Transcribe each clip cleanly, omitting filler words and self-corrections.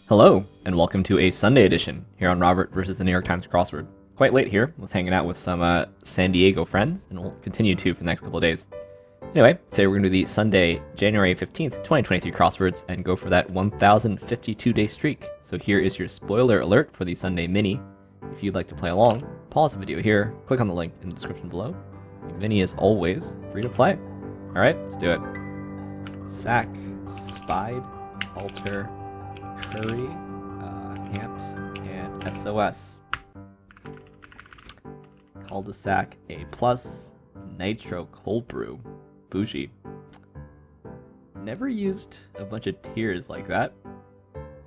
Hello, and welcome to a Sunday edition here on Robert versus the New York Times Crossword. Quite late here. I was hanging out with some San Diego friends, and we'll continue to for the next couple of days. Anyway, today we're going to do the Sunday, January 15th, 2023 crosswords and go for that 1,052-day streak. So here is your spoiler alert for the Sunday mini. If you'd like to play along, pause the video here, click on the link in the description below. The mini is always free to play. Alright, let's do it. Sack, Spied, Alter, Curry, Ant, and SOS. Cul-de-sac, A+, Nitro Cold Brew, Bougie. Never used a bunch of tiers like that.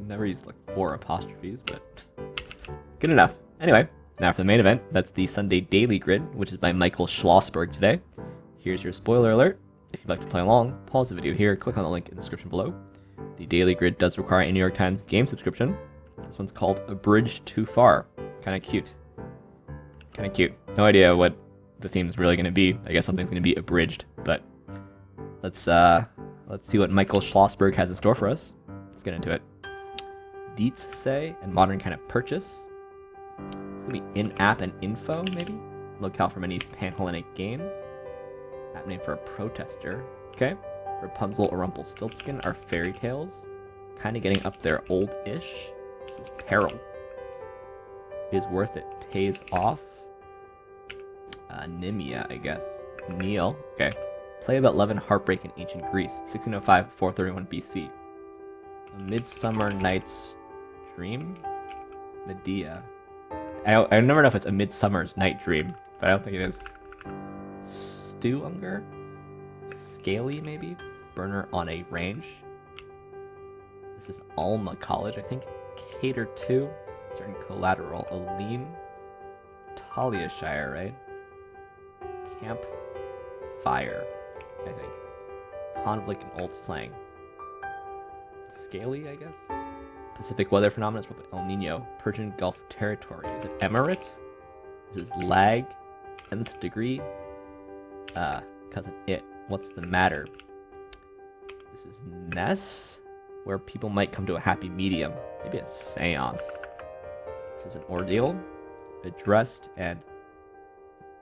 Never used like 4 apostrophes, but good enough. Anyway, now for the main event. That's the Sunday Daily Grid, which is by Michael Schlossberg today. Here's your spoiler alert. If you'd like to play along, pause the video here, click on the link in the description below. The Daily Grid does require a New York Times game subscription. This one's called A Bridge Too Far. Kinda cute. Kinda cute. No idea what the theme's really gonna be. I guess something's gonna be abridged, but let's see what Michael Schlossberg has in store for us. Let's get into it. Deets say and modern kind of purchase. It's gonna be in-app and info, maybe? Locale for many Panhellenic games. App name for a protester. Okay. Rapunzel or Rumpelstiltskin are fairy tales. Kinda getting up there old-ish. This is Peril. Is worth it. Pays off. Nimia, I guess. Neil. Okay. Play about 11 Heartbreak in Ancient Greece. 1605, 431 BC. A Midsummer Night's Dream? Medea. I never know if it's A Midsummer's Night Dream, but I don't think it is. Stewunger? Scaly, maybe? Burner on a Range. This is Alma College, I think. Cater to. Certain Collateral. Aleem. Taliashire, right? Camp Fire, I think. Conflict and Old Slang. Scaly, I guess? Pacific weather phenomena is probably El Nino. Persian Gulf territory. Is it Emirate? This is Lag. Nth degree. Cousin It. What's the matter? This is Ness, where people might come to a happy medium. Maybe a seance. This is an ordeal. Addressed and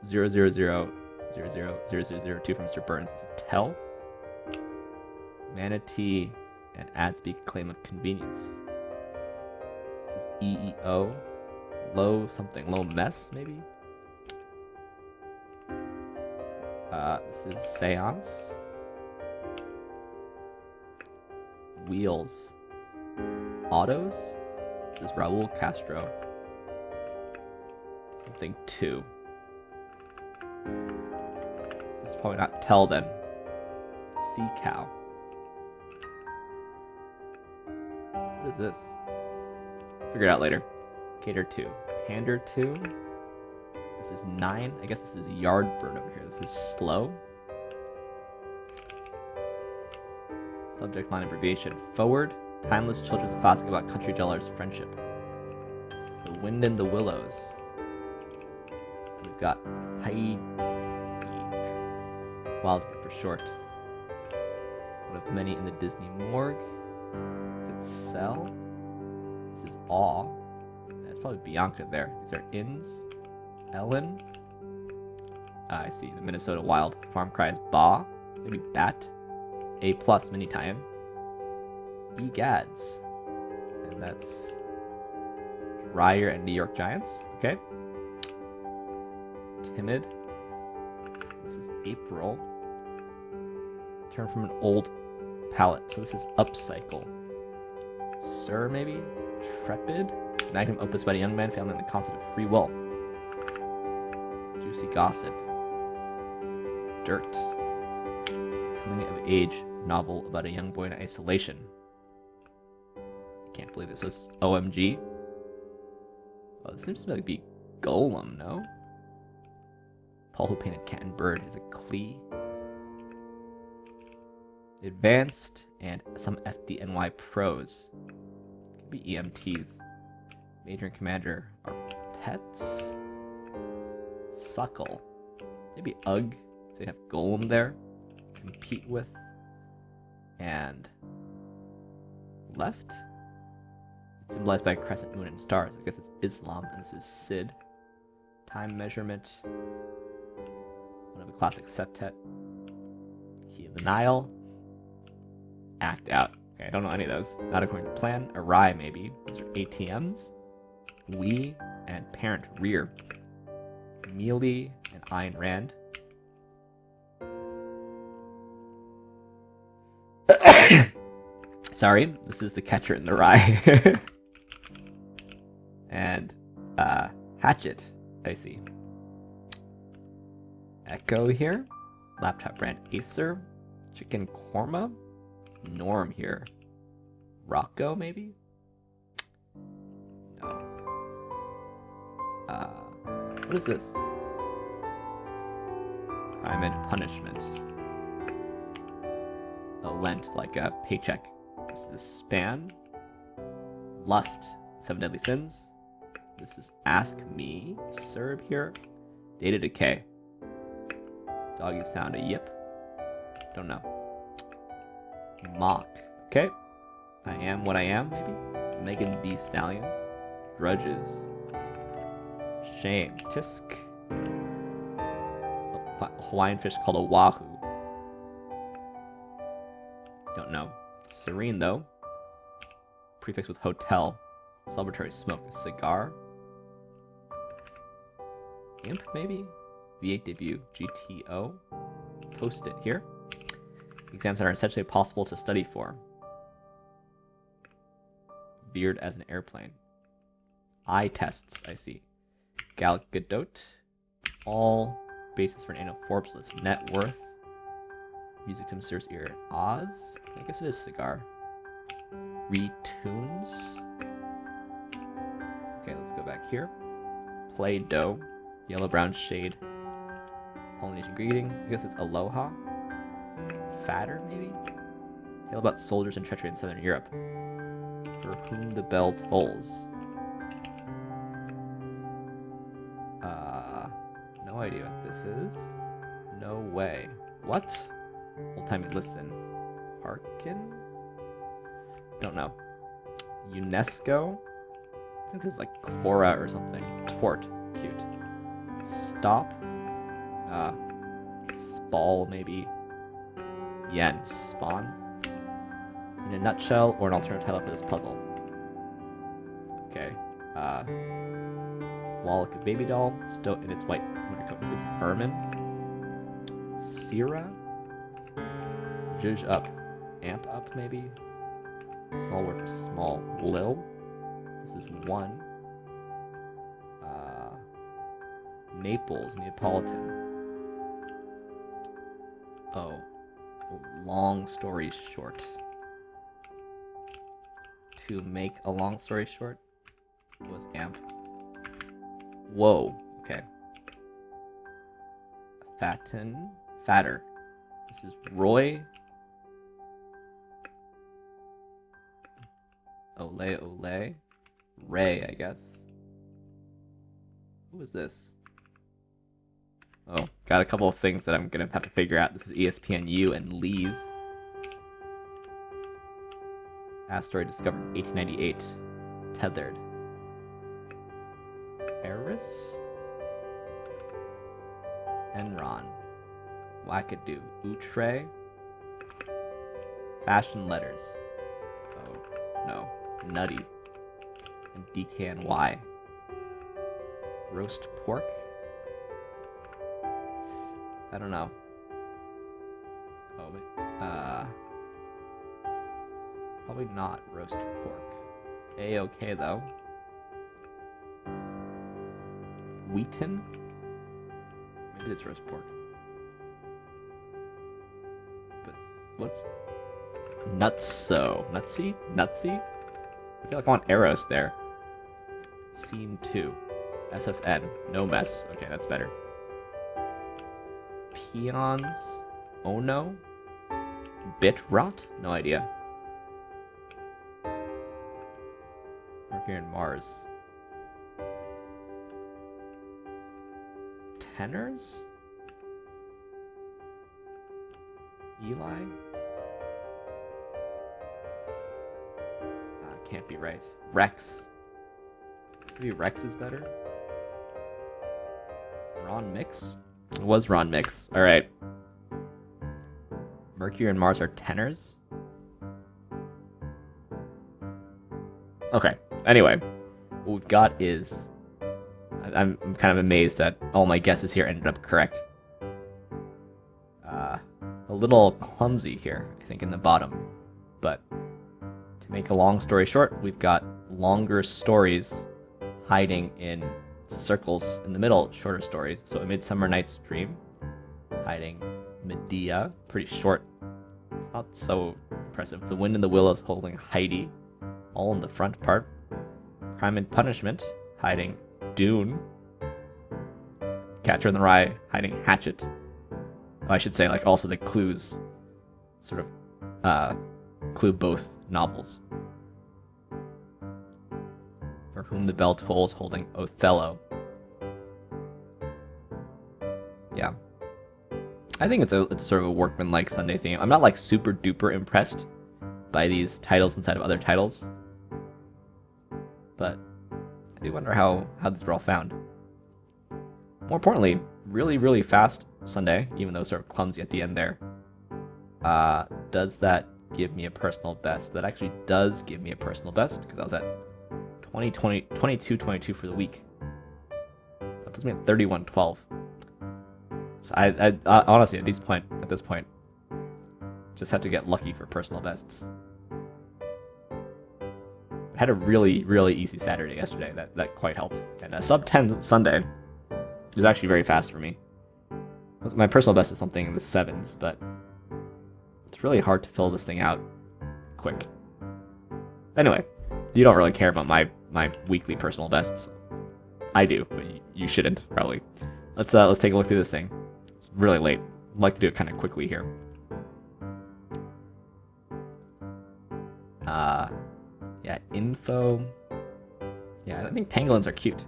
0000002 from Mr. Burns is a tell. Manatee and Adspeak claim of convenience. This is EEO. Low something. Low mess, maybe? This is Seance. Wheels. Autos. This is Raul Castro. Something 2. This is probably not tell then. Sea cow. What is this? Figure it out later. Cater 2. Pander 2. This is 9. I guess this is a yard bird over here. This is slow. Subject line abbreviation. Forward. Timeless children's classic about country dwellers' friendship. The Wind in the Willows. We've got Heidi. Wildfire for short. One of many in the Disney morgue. Is it Cell? This is Awe. That's probably Bianca there. These are Inns. Ellen. I see. The Minnesota Wild. Farm cries Ba. Maybe Bat. A+ mini tie-in. Egads. And that's Dreyer and New York Giants. Okay. Timid. This is April. Turn from an old palette. So this is Upcycle. Sir, maybe? Trepid. Magnum opus by a young man found in the concept of free will. Juicy gossip. Dirt. Coming of age novel about a young boy in isolation. I can't believe this is OMG. Oh, this seems to be Golem, no? Paul who painted cat and bird is a Klee. Advanced and some FDNY pros. Could be EMTs. Major and commander are pets. Suckle. Maybe Ugg. So you have Golem there. Compete with. And left. It's symbolized by a crescent moon and stars. I guess it's Islam, and this is Sid. Time measurement. One of the classic septet. Key of the Nile. Act out. Okay, I don't know any of those. Not according to plan. Awry, maybe. These are ATMs. We and parent rear. Mealy and Ayn Rand. Sorry, this is The Catcher in the Rye. And Hatchet, I see. Echo here. Laptop brand Acer. Chicken Korma. Norm here. Rocco, maybe? No. What is this? Crime and Punishment. A Lent, like a paycheck. This is Span. Lust. 7 Deadly Sins. This is Ask Me. Serb here. Data Decay. Doggy sound a yip. Don't know. Mock. Okay. I Am What I Am, maybe? Megan Thee Stallion. Grudges. Shame. Tisk. A Hawaiian fish called a wahoo. Don't know. Serene, though. Prefix with hotel. Celebratory smoke. A cigar. Imp, maybe? V8 debut. GTO. Post-it here. Exams that are essentially possible to study for. Veered as an airplane. Eye tests, I see. Gal Gadot. All basis for an annual Forbes list. Net worth. Music to Mr. Ear. Oz? I guess it is cigar. Retunes. Okay, let's go back here. Play-Doh. Yellow-brown shade. Polynesian greeting. I guess it's aloha. Fatter, maybe? Tale about soldiers and treachery in Southern Europe. For whom the bell tolls. No idea what this is. No way. What? Old timey listen. Harkin? Don't know. UNESCO? I think this is like Cora or something. Twort. Cute. Stop. Spall, maybe. Yen. Spawn. In a nutshell, or an alternative title for this puzzle. Okay. Wallach, a baby doll. Still in its white undercoat. It's Ermine. Sierra. Zhuzh up. Amp up, maybe. Small word for small. Lil. This is one. Naples, Neapolitan. Oh. Long story short. To make a long story short was amp. Whoa. Okay. Fatter. This is Roy. Ole. Ray, I guess. Who is this? Oh, got a couple of things that I'm gonna have to figure out. This is ESPNU and Lee's. Asteroid discovered in 1898. Tethered. Eris? Enron. Wackadoo. Outre. Fashion letters. Oh, no. Nutty. And DKNY. Roast pork? I don't know. Oh, wait. Probably not roast pork. A-okay, though. Wheaton? Maybe it's roast pork. But what's... Nutso. Nutsy? Nutsy? I feel like I want arrows there. Scene 2. SSN. No mess. Okay, that's better. Peons? Oh no? Bit rot? No idea. Mercury and Mars. Tenors? Eli? can't be right. Rex. Maybe Rex is better? Ron Mix? It was Ron Mix. Alright. Mercury and Mars are tenors? Okay. Anyway, what we've got is... I'm kind of amazed that all my guesses here ended up correct. A little clumsy here, I think, in the bottom. But to make a long story short, we've got longer stories hiding in circles in the middle, shorter stories. So A Midsummer Night's Dream, hiding Medea, pretty short. It's not so impressive. The Wind in the Willows holding Heidi, all in the front part. Crime and Punishment, hiding Dune. Catcher in the Rye, hiding Hatchet. Well, I should say, like, also the clues sort of clue both novels. For Whom the Bell Tolls, holding Othello. Yeah. I think it's sort of a workman-like Sunday theme. I'm not, like, super duper impressed by these titles inside of other titles. But I do wonder how these were all found. More importantly, really, really fast Sunday, even though it's sort of clumsy at the end there. Does that give me a personal best? That actually does give me a personal best, because I was at 22 for the week. That puts me at 31-12. So I honestly, at this point, just have to get lucky for personal bests. I had a really, really easy Saturday yesterday. That quite helped. And a sub 10 Sunday was actually very fast for me. My personal best is something in the 7s, but it's really hard to fill this thing out quick. Anyway, you don't really care about my weekly personal bests. I do, but you shouldn't, probably. Let's take a look through this thing. It's really late. I'd like to do it kind of quickly here. Yeah, info. Yeah, I think pangolins are cute.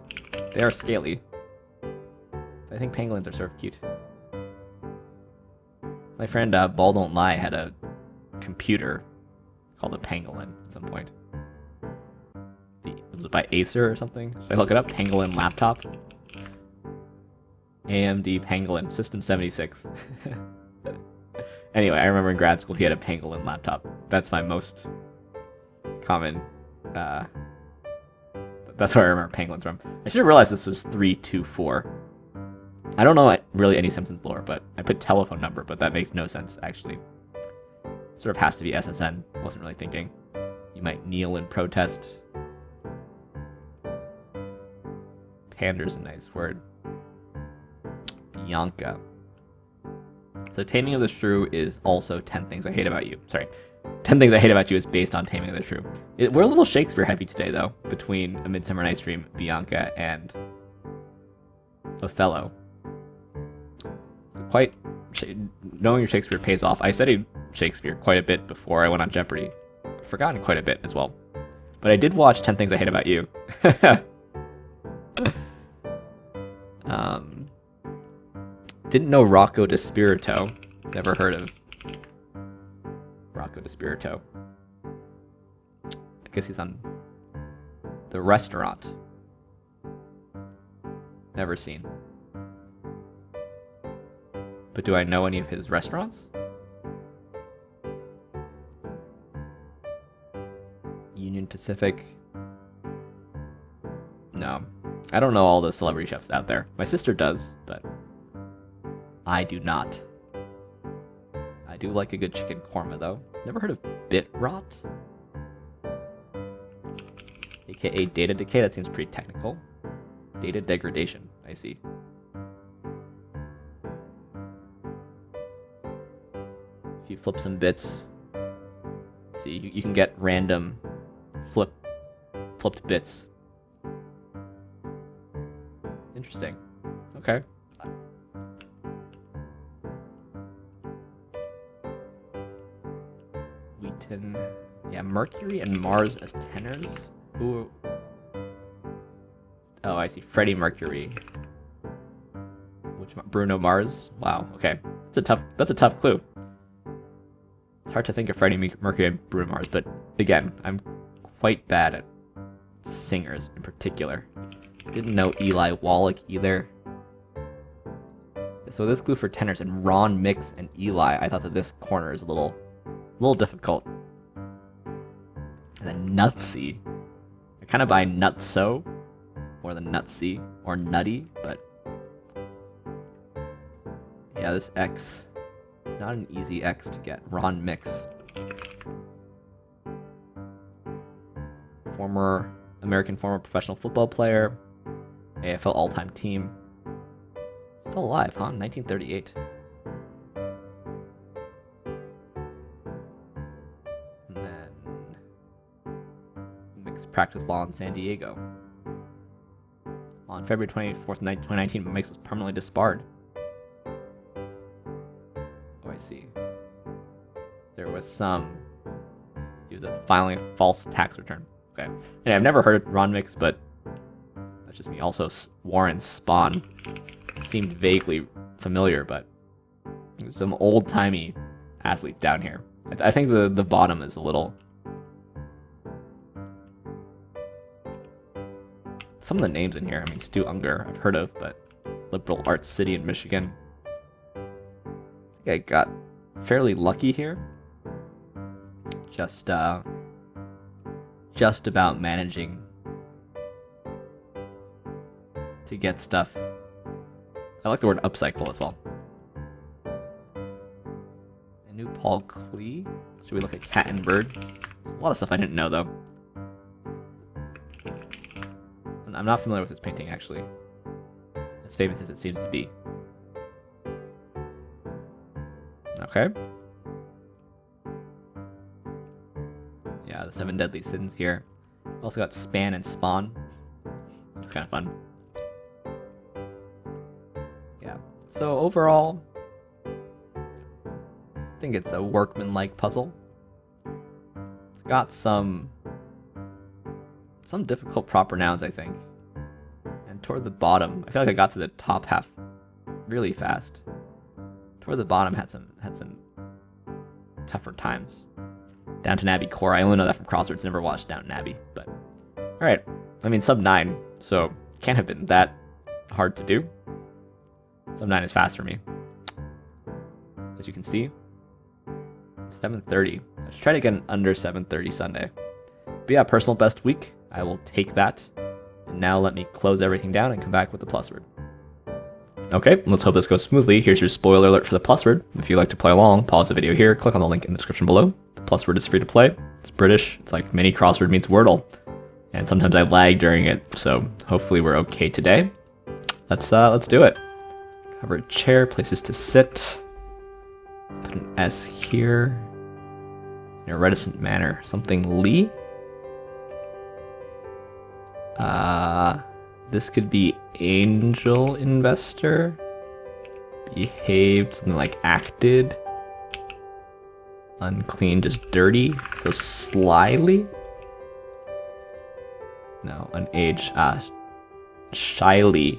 They are scaly. I think pangolins are sort of cute. My friend Ball Don't Lie had a computer called a pangolin at some point. Was it by Acer or something? Should I look it up? Pangolin laptop? AMD Pangolin, System 76. Anyway, I remember in grad school he had a pangolin laptop. That's my most common... that's where I remember pangolins from. I should have realized this was 324. I don't know really any Simpsons lore, but I put telephone number, but that makes no sense, actually. Sort of has to be SSN. Wasn't really thinking. You might kneel in protest. Pander's a nice word. Bianca. So Taming of the Shrew is also 10 Things I Hate About You. Sorry. 10 Things I Hate About You is based on Taming of the Shrew. We're a little Shakespeare heavy today, though, between A Midsummer Night's Dream, Bianca, and Othello. Quite knowing your Shakespeare pays off. I studied Shakespeare quite a bit before I went on Jeopardy. I've forgotten quite a bit as well. But I did watch 10 Things I Hate About You. Didn't know Rocco DiSpirito. Never heard of Rocco DiSpirito. I guess he's on The Restaurant. Never seen. But do I know any of his restaurants? Union Pacific? No. I don't know all the celebrity chefs out there. My sister does, but I do not. I do like a good chicken korma, though. Never heard of bit rot? AKA data decay? That seems pretty technical. Data degradation, I see. If you flip some bits, see, you can get random flipped bits. Interesting. Okay. Wheaton. Yeah, Mercury and Mars as tenors? Ooh. Oh, I see. Freddie Mercury. Bruno Mars? Wow, okay. That's a tough clue. It's hard to think of Freddie Mercury and Bruno Mars, but again, I'm quite bad at singers in particular. Didn't know Eli Wallach either. So this glue for tenors and Ron Mix and Eli, I thought that this corner is a little difficult. And then Nutsy. I kind of buy Nutso more than Nutsy or Nutty, but yeah, this X, not an easy X to get. Ron Mix. American former professional football player. AFL all-time team. Still alive, huh? 1938. And then Mix practiced law in San Diego. On February 24th, 2019, Mix was permanently disbarred. Oh, I see. There was he was filing a false tax return. Okay. And I've never heard of Ron Mix, but that's just me. Also, Warren Spahn seemed vaguely familiar, but there's some old-timey athletes down here. I think the bottom is a little... Some of the names in here, I mean, Stu Unger, I've heard of, but Liberal Arts City in Michigan. I think I got fairly lucky here. Just about managing to get stuff. I like the word upcycle as well. A new Paul Klee. Should we look at Cat and Bird? A lot of stuff I didn't know though. I'm not familiar with this painting actually. As famous as it seems to be. Okay. Yeah, the 7 Deadly Sins here. Also got Span and Spawn. It's kind of fun. Yeah. So overall, I think it's a workman-like puzzle. It's got some difficult proper nouns, I think. And toward the bottom, I feel like I got to the top half really fast. Toward the bottom had some tougher times. Downton Abbey core. I only know that from Crosswords. Never watched Downton Abbey, but all right. I mean, sub 9, so can't have been that hard to do. Sub 9 is fast for me, as you can see. 7:30. Let's try to get an under 7:30 Sunday. But yeah, personal best week. I will take that. And now let me close everything down and come back with the plus word. Okay, let's hope this goes smoothly. Here's your spoiler alert for the plus word. If you'd like to play along, pause the video here, click on the link in the description below. The plus word is free to play. It's British. It's like mini crossword meets Wordle. And sometimes I lag during it, so hopefully we're okay today. Let's do it. Cover a chair, places to sit. Put an S here. In a reticent manner. Something Lee. This could be angel investor. Behaved, something like acted. Unclean, just dirty. So slyly. No, an age. Shyly.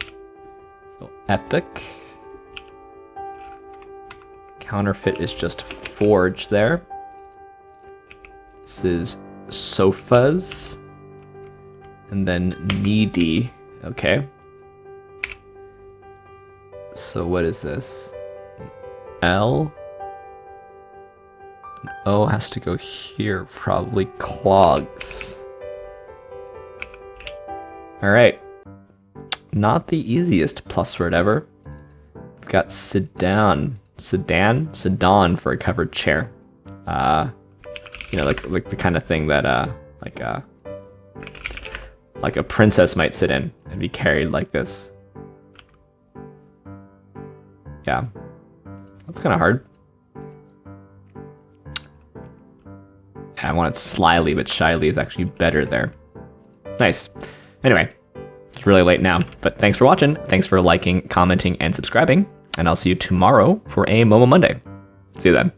So epic. Counterfeit is just forge there. This is sofas. And then needy. Okay. So what is this? L. An O has to go here, probably clogs. Alright. Not the easiest plus word ever. We've got sedan for a covered chair. You know, like the kind of thing that like a princess might sit in and be carried like this. Yeah. That's kind of hard. Yeah, I want it slyly, but shyly is actually better there. Nice. Anyway, it's really late now, but thanks for watching. Thanks for liking, commenting, and subscribing. And I'll see you tomorrow for a Momo Monday. See you then.